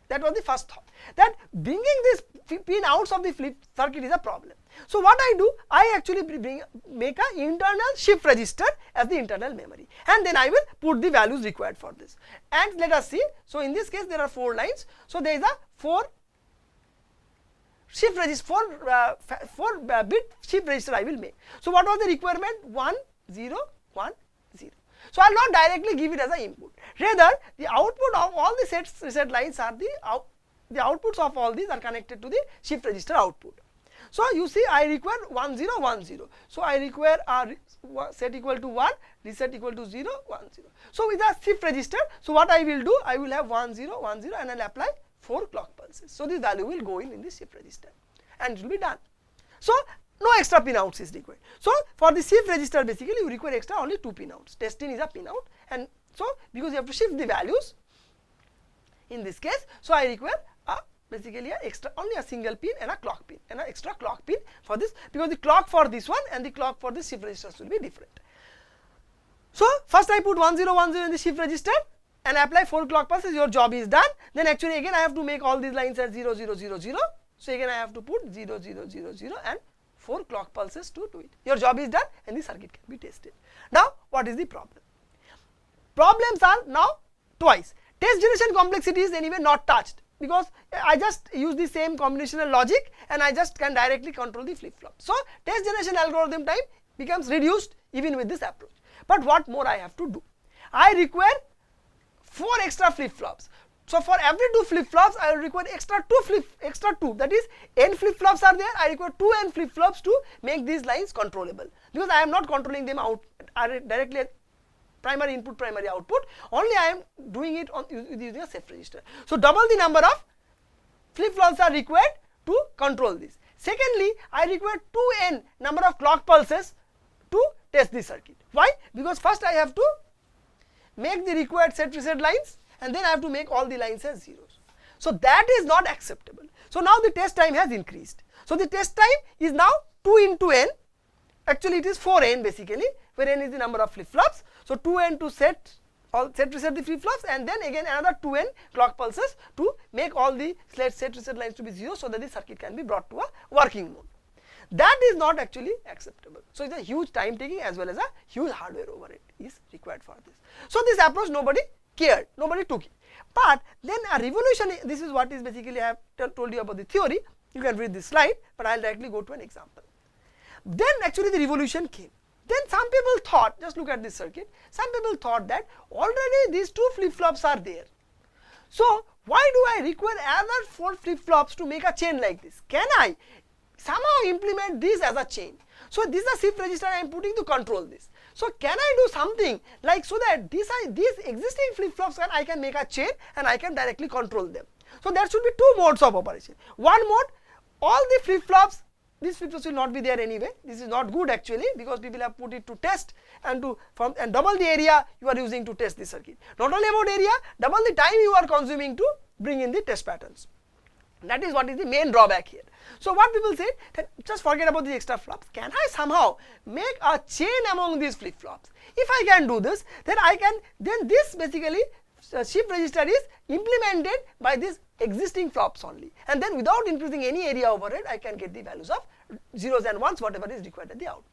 That was the first thought, that bringing this pin outs of the flip circuit is a problem. So what I do, I actually make an internal shift register as the internal memory, and then I will put the values required for this. And let us see. So in this case, there are 4 lines. So there is a 4 shift register, 4 bit shift register I will make. So what was the requirement? 1 0 1 0. So I will not directly give it as an input. Rather, the output of all the set reset lines are the outputs of all these are connected to the shift register output. So you see, I require 1 0 1 0. So I require a set equal to 1, reset equal to 0 1 0. So with a shift register, so what I will do, I will have 1 0 1 0, and I will apply 4 clock pulses. So this value will go in the shift register, and it will be done. So no extra pinouts is required. So for the shift register, basically you require extra only 2 pinouts. Testing is a pinout, and so because you have to shift the values in this case, so I require basically only a single pin and a clock pin and an extra clock pin for this, because the clock for this one and the clock for the shift registers will be different. So first I put 1 0 1 0 in the shift register and apply 4 clock pulses. Your job is done. Then actually again I have to make all these lines as 0 0 0 0. So again I have to put 0 0 0 0 and 4 clock pulses to do it. Your job is done, and the circuit can be tested. Now what is the problem? Problems are now twice. Test generation complexity is anyway not touched, because I just use the same combinational logic and I just can directly control the flip flop. So test generation algorithm time becomes reduced even with this approach. But what more I have to do? I require 4 extra flip flops. So for every 2 flip flops, I will require extra 2. That is, n flip flops are there. I require 2 n flip flops to make these lines controllable, because I am not controlling them out directly at primary input, primary output. Only I am doing it using a shift register. So double the number of flip flops are required to control this. Secondly, I require 2n number of clock pulses to test the circuit. Why? Because first I have to make the required set reset lines, and then I have to make all the lines as zeros. So that is not acceptable. So now the test time has increased. So the test time is now 2 into n, actually it is 4n basically, where n is the number of flip-flops. So 2n to set reset the flip-flops, and then again another 2n clock pulses to make all the set reset lines to be 0, so that the circuit can be brought to a working mode. That is not actually acceptable. So it's a huge time taking as well as a huge hardware overhead is required for this. So this approach nobody cared, nobody took it. But then a revolution, this is what is basically I have told you about the theory. You can read this slide, but I'll directly go to an example. Then actually the revolution came. Then some people thought, just look at this circuit, some people thought that already these 2 flip-flops are there. So why do I require another 4 flip-flops to make a chain like this? Can I somehow implement this as a chain? So this is a shift register I am putting to control this. So can I do something like so that these existing flip-flops I can make a chain and I can directly control them. So there should be 2 modes of operation. One mode, all the flip-flops, these flip-flops will not be there anyway. This is not good actually, because people have put it to test and double the area you are using to test the circuit. Not only about area, double the time you are consuming to bring in the test patterns. That is what is the main drawback here. So what people say, that just forget about the extra flops. Can I somehow make a chain among these flip-flops? If I can do this, then this basically shift register is implemented by these existing flops only, and then without increasing any area overhead, I can get the values of zeros and ones, whatever is required at the output.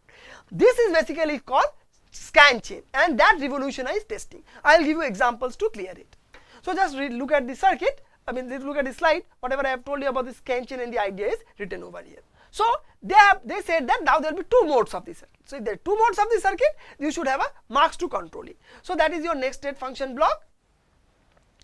This is basically called scan chain, and that revolutionized testing. I will give you examples to clear it. So just look at the circuit. I mean, look at the slide. Whatever I have told you about the scan chain and the idea is written over here. So they said that now there will be 2 modes of the circuit. So if there are 2 modes of the circuit, you should have a marks to control it. So that is your next state function block,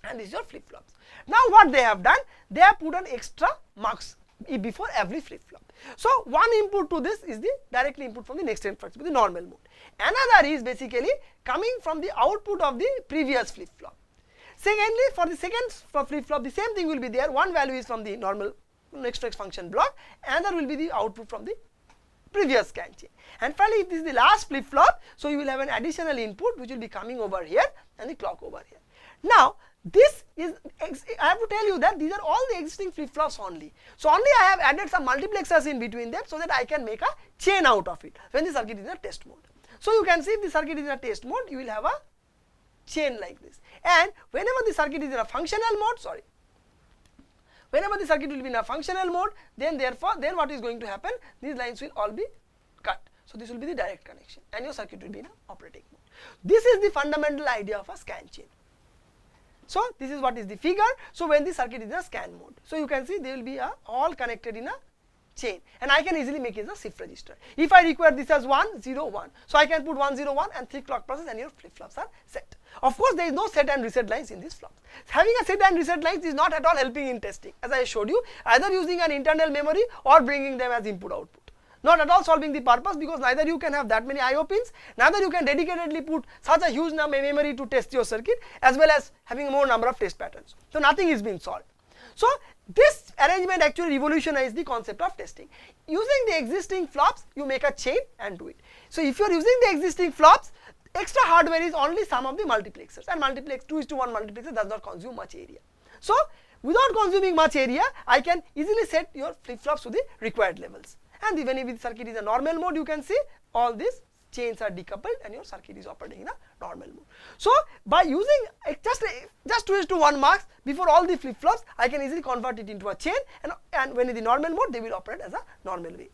and this is your flip-flops. Now what they have done, they have put an extra marks before every flip-flop. So one input to this is the directly input from the next state function with the normal mode. Another is basically coming from the output of the previous flip-flop. Secondly, for the second flip-flop, the same thing will be there. One value is from the normal next function block, and there will be the output from the previous scan chain. And finally, if this is the last flip-flop, so you will have an additional input which will be coming over here and the clock over here. Now this is, I have to tell you that these are all the existing flip-flops only. So only I have added some multiplexers in between them so that I can make a chain out of it when the circuit is in a test mode. So you can see if the circuit is in a test mode, you will have a chain like this. And whenever the circuit is in a functional mode, whenever the circuit will be in a functional mode, then what is going to happen? These lines will all be cut. So this will be the direct connection, and your circuit will be in a operating mode. This is the fundamental idea of a scan chain. So this is what is the figure. So when the circuit is in a scan mode, so you can see they will be all connected in a chain, and I can easily make it as a shift register. If I require this as 1 0 1, so I can put 1 0 1 and 3 clock pulses, and your flip-flops are set. Of course, there is no set and reset lines in these flops. Having a set and reset lines is not at all helping in testing, as I showed you, either using an internal memory or bringing them as input output. Not at all solving the purpose, because neither you can have that many IO pins, neither you can dedicatedly put such a huge memory to test your circuit, as well as having more number of test patterns. So nothing is being solved. So this arrangement actually revolutionized the concept of testing. Using the existing flops, you make a chain and do it. So if you are using the existing flops, extra hardware is only some of the multiplexers, and 2:1 multiplexer does not consume much area. So without consuming much area, I can easily set your flip-flops to the required levels. And even if the circuit is a normal mode, you can see all these chains are decoupled and your circuit is operating in a normal mode. So by using just 2:1 marks before all the flip-flops, I can easily convert it into a chain, and when in the normal mode, they will operate as a normal way.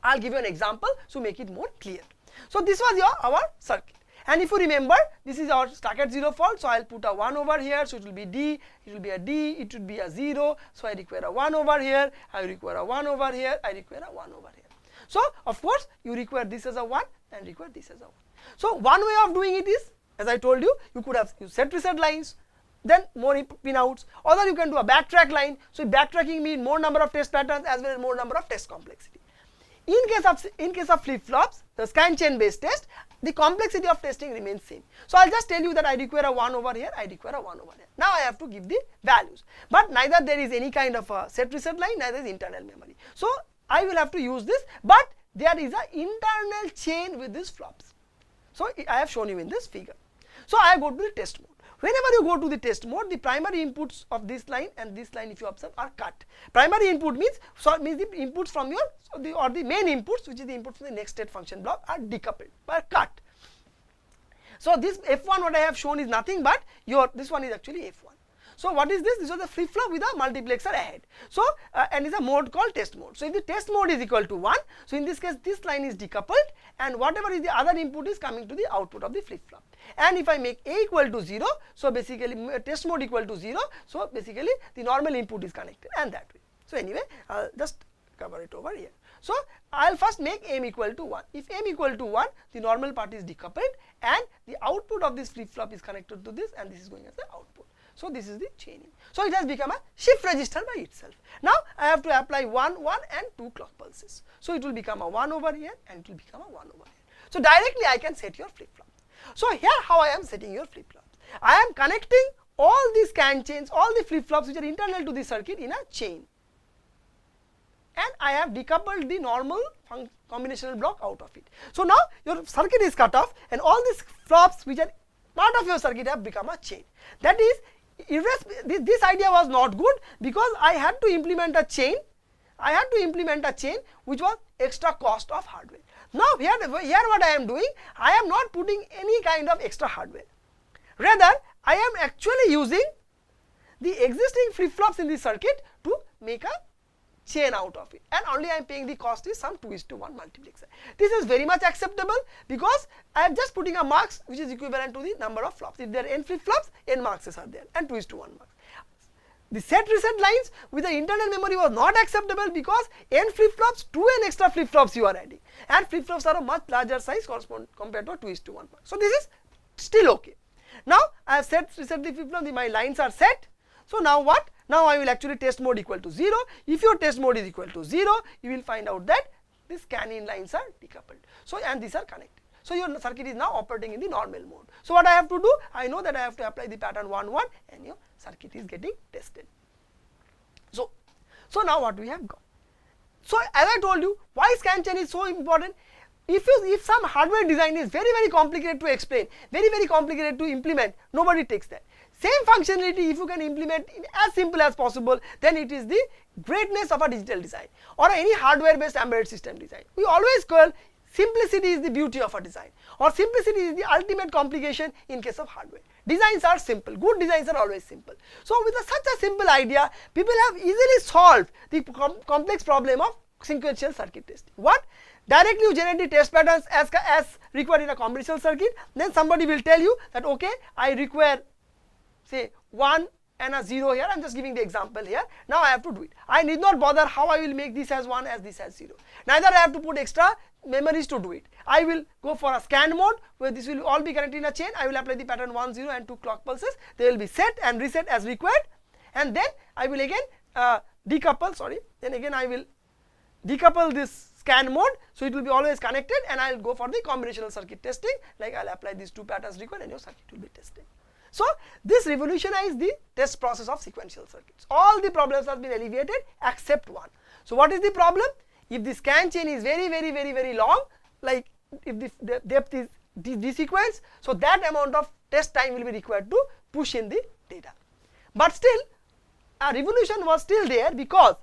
I'll give you an example to make it more clear. So this was our circuit. And if you remember, this is our stuck at 0 fault, so I'll put a 1 over here, so it will be D, it will be a D, it will be a 0, so I require a 1 over here, I require a 1 over here, I require a 1 over here. So of course, you require this as a 1 and require this as a 1. So one way of doing it is, as I told you, you could have set reset lines, then more pin outs, or you can do a backtrack line. So backtracking means more number of test patterns as well as more number of test complexity. In case of flip-flops, the scan chain based test, the complexity of testing remains same. So I'll just tell you that I require a 1 over here, I require a 1 over here. Now I have to give the values, but neither there is any kind of a set reset line, neither is internal memory. So I will have to use this, but there is an internal chain with these flops. So I have shown you in this figure. So I go to the test mode. whenever you go to the test mode, the primary inputs of this line and this line, if you observe, are cut. Primary input means the inputs from your or the main inputs, which is the inputs from the next state function block, are decoupled, are cut. So this F1 what I have shown is nothing but this one is actually F1. So what is this? This was the flip flop with a multiplexer ahead. So and is a mode called test mode. So if the test mode is equal to 1, so in this case this line is decoupled and whatever is the other input is coming to the output of the flip flop. And if I make A equal to 0, so basically test mode equal to 0, so basically the normal input is connected and that way. So anyway, I'll just cover it over here. So I'll first make M equal to 1. If M equal to 1, the normal part is decoupled and the output of this flip flop is connected to this and this is going as the output. So this is the chaining. So it has become a shift register by itself. Now I have to apply 1, 1 and 2 clock pulses. So it will become a 1 over here and it will become a 1 over here. So directly I can set your flip flop. So here how I am setting your flip flops. I am connecting all these scan chains, all the flip flops which are internal to the circuit in a chain. And I have decoupled the normal combinational block out of it. So now your circuit is cut off and all these flops which are part of your circuit have become a chain. That is, this idea was not good because I had to implement a chain. I had to implement a chain which was extra cost of hardware. Now here what I am doing, I am not putting any kind of extra hardware. Rather, I am actually using the existing flip flops in the circuit to make a chain out of it, and only I am paying the cost is some 2:1 multiplexer. This is very much acceptable because I am just putting a marks which is equivalent to the number of flops. If there are n flip flops, n marks are there and 2:1 marks. The set reset lines with the internal memory was not acceptable because n flip flops, 2n extra flip flops you are adding, and flip flops are a much larger size compared to 2:1 mark. So this is still okay. Now I have reset the flip flop, my lines are set. So now what? Now I will actually test mode equal to 0. If your test mode is equal to 0, you will find out that these scan-in lines are decoupled. So and these are connected. So your circuit is now operating in the normal mode. So what I have to do? I know that I have to apply the pattern 1, 1 and your circuit is getting tested. So now what we have got? So as I told you, why scan chain is so important? If some hardware design is very complicated to explain, very complicated to implement, nobody takes that. Same functionality if you can implement in as simple as possible, then it is the greatness of a digital design or any hardware based embedded system design. We always call simplicity is the beauty of a design, or simplicity is the ultimate complication in case of hardware. Designs are simple, good designs are always simple. So with such a simple idea, people have easily solved the complex problem of sequential circuit testing. What? Directly you generate the test patterns as required in a combinational circuit, then somebody will tell you that okay, I require say 1 and a 0 here. I am just giving the example here. Now I have to do it. I need not bother how I will make this as 1 as this as 0. Neither I have to put extra memories to do it. I will go for a scan mode where this will all be connected in a chain. I will apply the pattern 1, 0 and 2 clock pulses. They will be set and reset as required, and then I will again decouple. Then again I will decouple this scan mode, so it will be always connected, and I will go for the combinational circuit testing. Like I will apply these 2 patterns required and your circuit will be tested. So this revolutionized the test process of sequential circuits. All the problems have been alleviated except one. So what is the problem? If the scan chain is very long, like if the depth is desequenced, so that amount of test time will be required to push in the data. But still, a revolution was still there because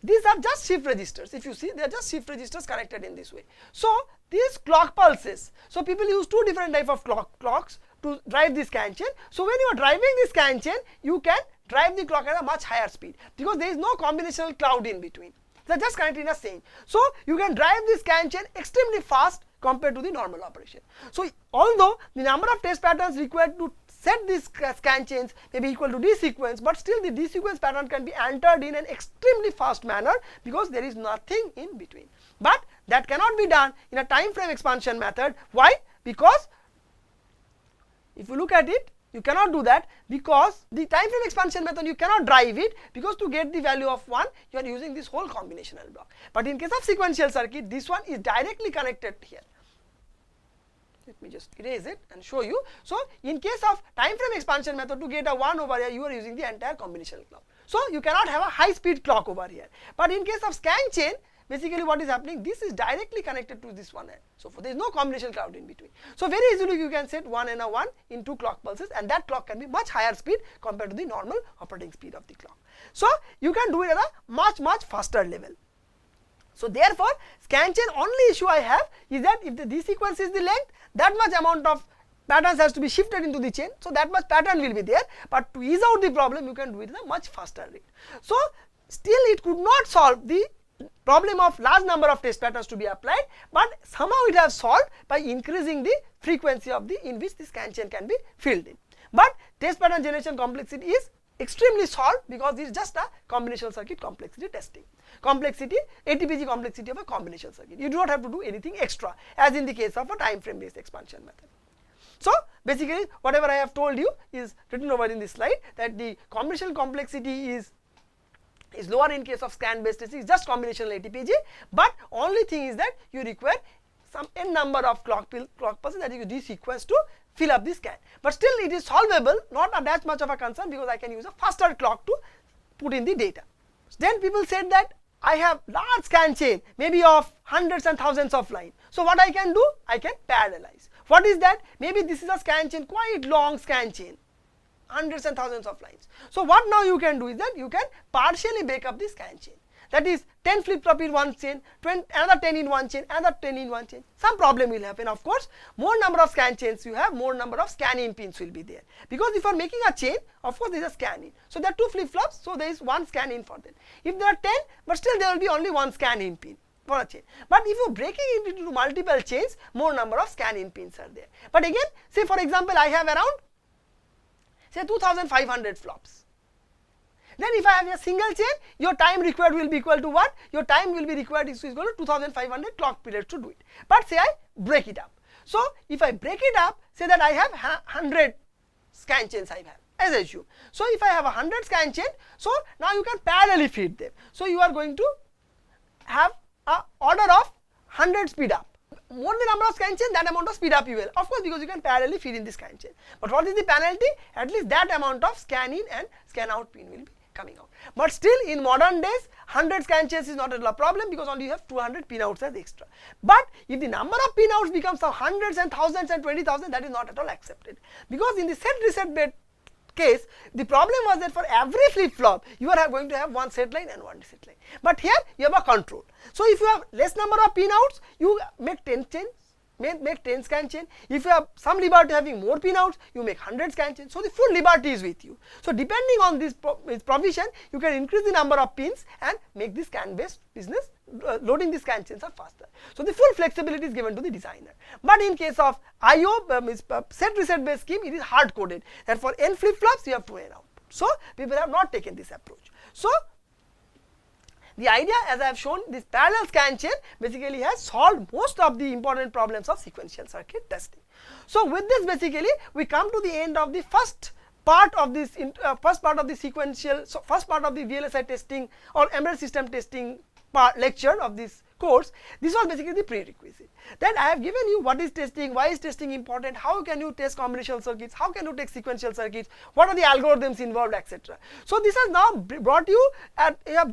these are just shift registers. If you see, they are just shift registers connected in this way. So these clock pulses, so people use 2 different type of clocks to drive the scan chain. So when you are driving the scan chain, you can drive the clock at a much higher speed because there is no combinational cloud in between. They are just connected in a chain. So you can drive the scan chain extremely fast compared to the normal operation. So although the number of test patterns required to set these scan chains may be equal to desequence, but still the desequence pattern can be entered in an extremely fast manner because there is nothing in between. But that cannot be done in a time frame expansion method. Why? Because if you look at it, you cannot do that because the time frame expansion method you cannot drive it, because to get the value of 1 you are using this whole combinational block. But in case of sequential circuit, this one is directly connected here. Let me just erase it and show you. So in case of time frame expansion method, to get a 1 over here, you are using the entire combinational clock. So you cannot have a high speed clock over here. But in case of scan chain, basically what is happening, this is directly connected to this one and so forth. There is no combinational cloud in between. So very easily you can set 1 and a 1 in 2 clock pulses, and that clock can be much higher speed compared to the normal operating speed of the clock. So you can do it at a much faster level. So therefore, scan chain only issue I have is that if the sequence is the length, that much amount of patterns has to be shifted into the chain, so that much pattern will be there, but to ease out the problem you can do it at a much faster rate. So still it could not solve the problem of large number of test patterns to be applied, but somehow it has solved by increasing the frequency of the in which the scan chain can be filled in. But test pattern generation complexity is extremely solved because this is just a combinational circuit complexity testing. Complexity, ATPG complexity of a combinational circuit. You do not have to do anything extra as in the case of a time frame based expansion method. So basically whatever I have told you is written over in this slide, that the combinational complexity is lower in case of scan based testing, is just combinational ATPG, but only thing is that you require some n number of clock pulses that you desequence to fill up the scan. But still it is solvable, not that much of a concern, because I can use a faster clock to put in the data. Then people said that I have large scan chain, maybe of hundreds and thousands of lines. So what I can do? I can parallelize. What is that? Maybe this is a scan chain, quite long scan chain, hundreds and thousands of lines. So what now you can do is that you can partially break up the scan chain. That is 10 flip-flop in one chain, another 10 in one chain, another 10 in one chain. Some problem will happen, of course. More number of scan chains you have, more number of scan-in pins will be there. Because if you are making a chain, of course there is a scan-in. So there are 2 flip-flops, so there is 1 scan-in for them. If there are 10, but still there will be only 1 scan-in pin for a chain. But if you are breaking it into multiple chains, more number of scan-in pins are there. But again, say for example, I have around, say 2500 flops. Then if I have a single chain, your time required will be equal to what? Your time will be required is equal to 2500 clock periods to do it. But say I break it up. So if I break it up, say that I have 100 scan chains I have, as I assume. So if I have 100 scan chain, so now you can parallelly feed them. So you are going to have a order of 100 speed up. More the number of scan chain, that amount of speed up you will. Of course, because you can parallelly feed in the scan chain. But what is the penalty? At least that amount of scan in and scan out pin will be coming out. But still in modern days, 100 scan chains is not a problem, because only you have 200 pin outs as extra. But if the number of pin outs becomes some hundreds and thousands and 20,000, that is not at all accepted. Because in the set reset bit case, the problem was that for every flip-flop, you are going to have 1 set line and 1 reset line. But here you have a control. So if you have less number of pin outs, you make 10 chains, make 10 scan chain. If you have some liberty having more pin outs, you make 100 scan chain. So the full liberty is with you. So depending on this provision, you can increase the number of pins and make the scan based business, loading the scan chains are faster. So the full flexibility is given to the designer. But in case of IO set reset based scheme, it is hard coded that for n flip flops you have 2 n output. So people have not taken this approach. So the idea, as I have shown, this parallel scan chain basically has solved most of the important problems of sequential circuit testing. So with this, basically we come to the end of the first part of this first part of the VLSI testing or embedded system testing lecture of this course. This was basically the prerequisite. Then I have given you what is testing, why is testing important, how can you test combinational circuits, how can you take sequential circuits, what are the algorithms involved, etc. So this has now brought you at we have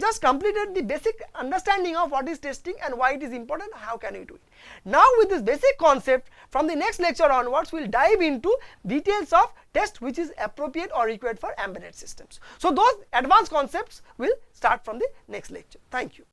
just completed the basic understanding of what is testing and why it is important, how can you do it. Now with this basic concept, from the next lecture onwards, we will dive into details of test which is appropriate or required for embedded systems. So those advanced concepts will start from the next lecture. Thank you.